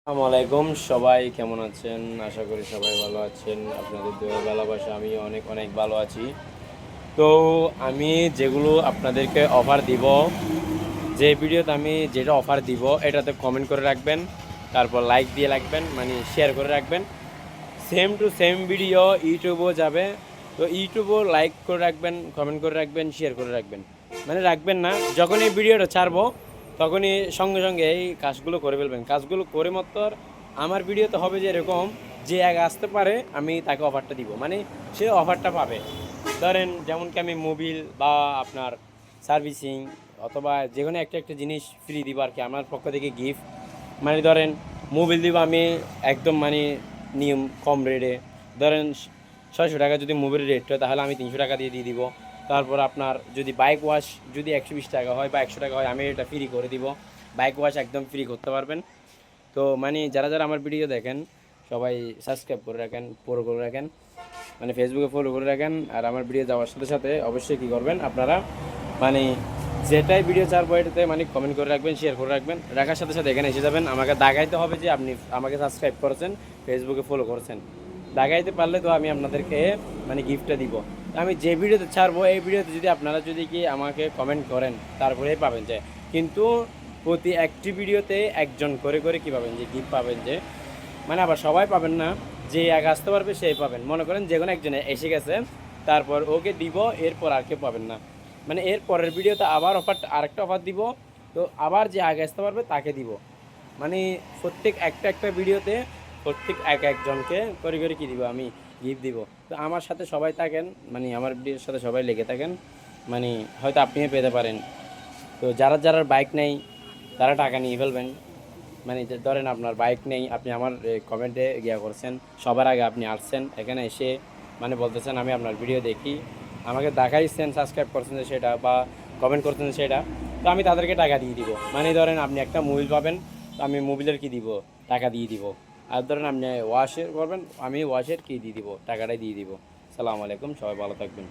আসসালামু আলাইকুম, সবাই কেমন আছেন? আশা করি সবাই ভালো আছেন। আপনাদের দোয়া ভালোবাসা আমি অনেক অনেক ভালো আছি। তো আমি যেগুলো আপনাদেরকে অফার দিব, যে ভিডিওতে আমি যেটা অফার দিব এটাতে কমেন্ট করে রাখবেন, তারপর লাইক দিয়ে রাখবেন, মানে শেয়ার করে রাখবেন। সেম টু সেম ভিডিও ইউটিউবেও যাবে। তো ইউটিউবেও লাইক করে রাখবেন, কমেন্ট করে রাখবেন, শেয়ার করে রাখবেন। মানে রাখবেন না, যখন এই ভিডিওটা ছাড়বো তখনই সঙ্গে সঙ্গে এই কাজগুলো করে ফেলবেন। কাজগুলো করে মাত্র আমার ভিডিওতে হবে যে এরকম, যে আগে আসতে পারে আমি তাকে অফারটা দিব, মানে সে অফারটা পাবে। ধরেন যেমন কি আমি মোবিল বা আপনার সার্ভিসিং অথবা যে কোনো একটা একটা জিনিস ফ্রি দিব আর কি, আমার পক্ষ থেকে গিফট। মানে ধরেন মোবিল দিব আমি একদম মানে নিয়ম কম রেটে। ধরেন 600 টাকা যদি মোবিল রেট হয় তাহলে আমি 300 টাকা দিয়ে দিব। তারপর আপনার যদি বাইক ওয়াশ যদি 120 টাকা হয় বা 100 টাকা হয়, আমি এটা ফ্রি করে দিব। বাইক ওয়াশ একদম ফ্রি করতে পারবেন। তো মানে যারা যারা আমার ভিডিও দেখেন সবাই সাবস্ক্রাইব করে রাখেন, ফলো করে রাখেন, মানে ফেসবুকে ফলো করে রাখেন। আর আমার ভিডিও যাওয়ার সাথে সাথে অবশ্যই কী করবেন আপনারা, মানে যেটাই ভিডিও ছাড়বো এটাতে মানে কমেন্ট করে রাখবেন, শেয়ার করে রাখবেন। রাখার সাথে সাথে এখানে এসে যাবেন, আমাকে দাগাইতে হবে যে আপনি আমাকে সাবস্ক্রাইব করেছেন, ফেসবুকে ফলো করেছেন। দাগাইতে পারলে তো আমি আপনাদেরকে মানে গিফটটা দিব। আমি যে ভিডিওতে ছাড়বো এই ভিডিওতে যদি আপনারা যদি কি আমাকে কমেন্ট করেন তারপরেই পাবেন যে, কিন্তু প্রতি একটি ভিডিওতে একজন করে করে কী পাবেন যে গিফট পাবেন যে, মানে আবার সবাই পাবেন না, যে আগে আসতে পারবে সেই পাবেন। মনে করেন যে কোনো একজনে এসে গেছে, তারপর ওকে দিব, এরপর আর কেউ পাবেন না। মানে এর পরের ভিডিওতে আবার আরেকটা অফার দিব, তো আবার যে আগে আসতে পারবে তাকে দিব। মানে প্রত্যেক একটা একটা ভিডিওতে প্রত্যেক এক একজনকে করে করে কী দিব আমি গিফট দিব। তো আমার সাথে সবাই থাকেন, মানে আমার ভিডিওর সাথে সবাই লেগে থাকেন, মানে হয়তো আপনিও পেতে পারেন। তো যারা যারা বাইক নেই তারা টাকা নিয়ে ফেলবেন। মানে যে ধরেন আপনার বাইক নেই, আপনি আমার কমেন্টে গিয়া করছেন, সবার আগে আপনি আসছেন এখানে এসে, মানে বলতেছেন আমি আপনার ভিডিও দেখি, আমাকে দেখাইছেন, সাবস্ক্রাইব করছেন যে সেটা বা কমেন্ট করছেন সেটা, তো আমি তাদেরকে টাকা দিয়ে দিব। মানে ধরেন আপনি একটা মোবিল পাবেন, তো আমি মোবিলের কি দিব, টাকা দিয়ে দিব। আর ধরেন আপনি ওয়াশের করবেন, আমি ওয়াশের কি দিয়ে দিব, টাকাটাই দিয়ে দিব। সালামু আলাইকুম, সবাই ভালো থাকবেন।